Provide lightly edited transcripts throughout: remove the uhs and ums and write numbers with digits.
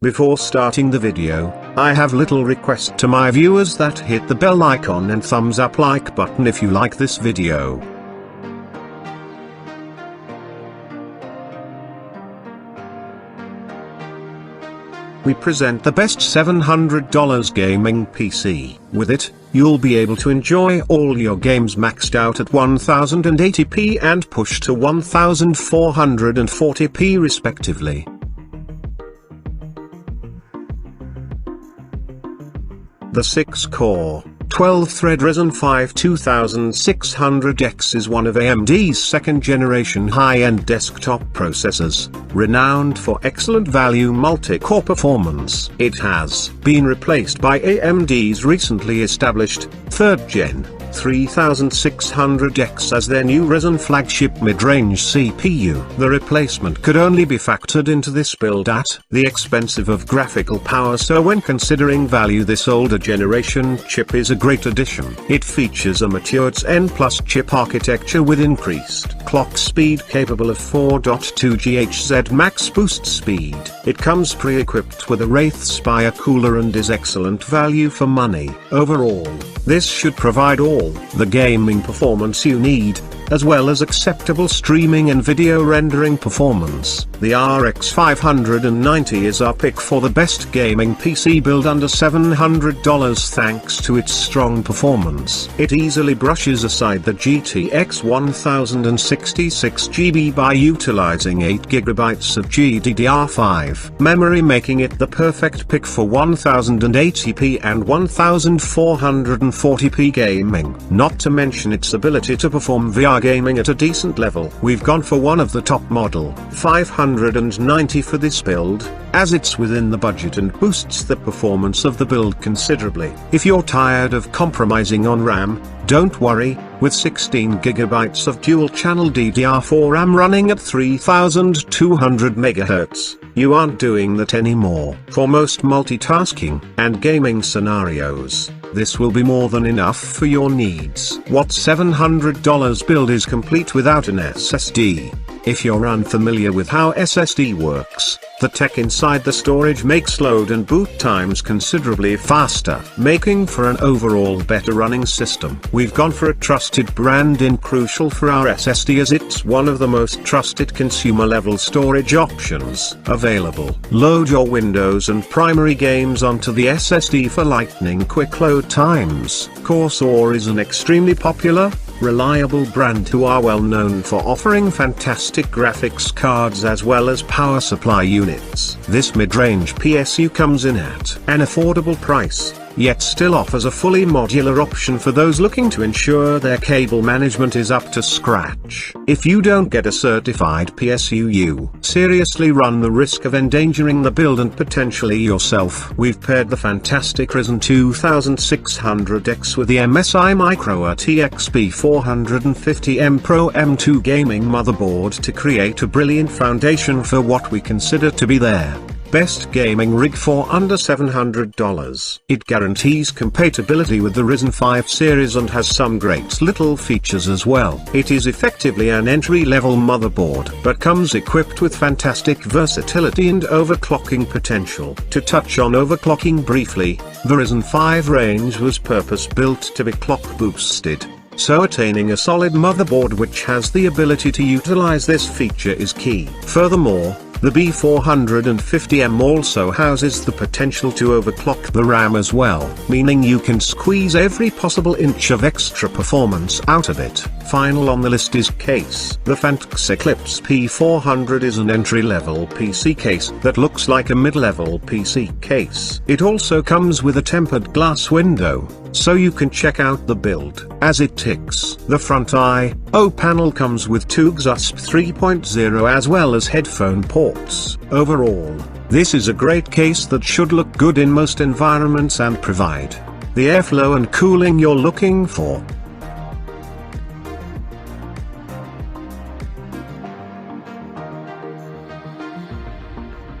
Before starting the video, I have little request to my viewers that hit the bell icon and thumbs up like button if you like this video. We present the best $700 gaming PC. With it, you'll be able to enjoy all your games maxed out at 1080p and pushed to 1440p respectively. The 6-core, 12-thread Ryzen 5 2600X is one of AMD's second-generation high-end desktop processors, renowned for excellent value multi-core performance. It has been replaced by AMD's recently established, 3rd-gen, 3600X as their new Ryzen flagship mid-range CPU. The replacement could only be factored into this build at the expense of graphical power, so when considering value, this older generation chip is a great addition. It features a matured N+ chip architecture with increased clock speed capable of 4.2 GHz max boost speed. It comes pre-equipped with a Wraithspire cooler and is excellent value for money. Overall, this should provide all the gaming performance you need, as well as acceptable streaming and video rendering performance. The RX 590 is our pick for the best gaming PC build under $700 thanks to its strong performance. It easily brushes aside the GTX 1066GB by utilizing 8GB of GDDR5 memory, making it the perfect pick for 1080p and 1440p gaming, not to mention its ability to perform VR gaming at a decent level. We've gone for one of the top model, 590 for this build, as it's within the budget and boosts the performance of the build considerably. If you're tired of compromising on RAM, don't worry, with 16GB of dual-channel DDR4 RAM running at 3200 MHz, you aren't doing that anymore. For most multitasking and gaming scenarios, this will be more than enough for your needs. What $700 build is complete without an SSD? If you're unfamiliar with how SSD works, the tech inside the storage makes load and boot times considerably faster, making for an overall better running system. We've gone for a trusted brand in Crucial for our SSD, as it's one of the most trusted consumer-level storage options available. Load your Windows and primary games onto the SSD for lightning quick load times. Corsair is an extremely popular, reliable brand who are well known for offering fantastic graphics cards as well as power supply units. This mid-range PSU comes in at an affordable price, yet still offers a fully modular option for those looking to ensure their cable management is up to scratch. If you don't get a certified PSU, you seriously run the risk of endangering the build and potentially yourself. We've paired the fantastic Ryzen 2600X with the MSI Micro ATX B450M Pro M2 gaming motherboard to create a brilliant foundation for what we consider to be their best gaming rig for under $700. It guarantees compatibility with the Ryzen 5 series and has some great little features as well. It is effectively an entry-level motherboard, but comes equipped with fantastic versatility and overclocking potential. To touch on overclocking briefly, the Ryzen 5 range was purpose-built to be clock boosted, so attaining a solid motherboard which has the ability to utilize this feature is key. Furthermore, the B450M also houses the potential to overclock the RAM as well, meaning you can squeeze every possible inch of extra performance out of it. Final on the list is case. The Phanteks Eclipse P400 is an entry-level PC case that looks like a mid-level PC case. It also comes with a tempered glass window, so you can check out the build as it ticks. The front I/O panel comes with two XUSP 3.0 as well as headphone ports. Overall, this is a great case that should look good in most environments and provide the airflow and cooling you're looking for.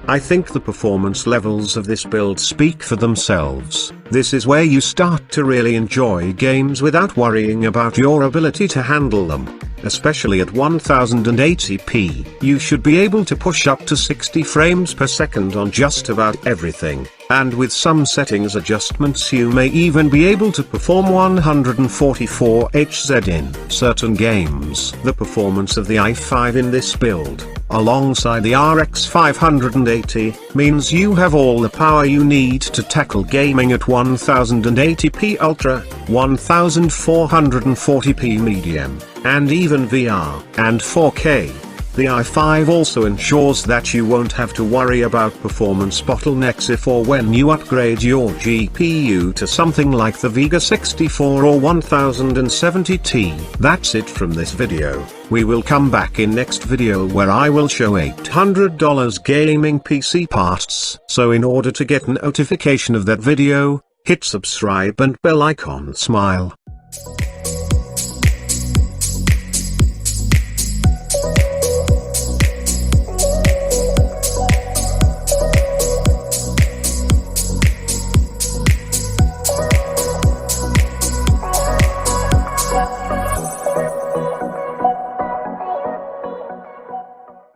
I think the performance levels of this build speak for themselves. This is where you start to really enjoy games without worrying about your ability to handle them. especially at 1080p. You should be able to push up to 60 frames per second on just about everything, and with some settings adjustments you may even be able to perform 144 Hz in certain games. The performance of the i5 in this build, alongside the RX 580, means you have all the power you need to tackle gaming at 1080p Ultra, 1440p Medium, and even VR and 4K. The i5 also ensures that you won't have to worry about performance bottlenecks if or when you upgrade your GPU to something like the Vega 64 or 1070T. That's it from this video. We will come back in next video where I will show $800 gaming PC parts. So in order to get a notification of that video, hit subscribe and bell icon smile.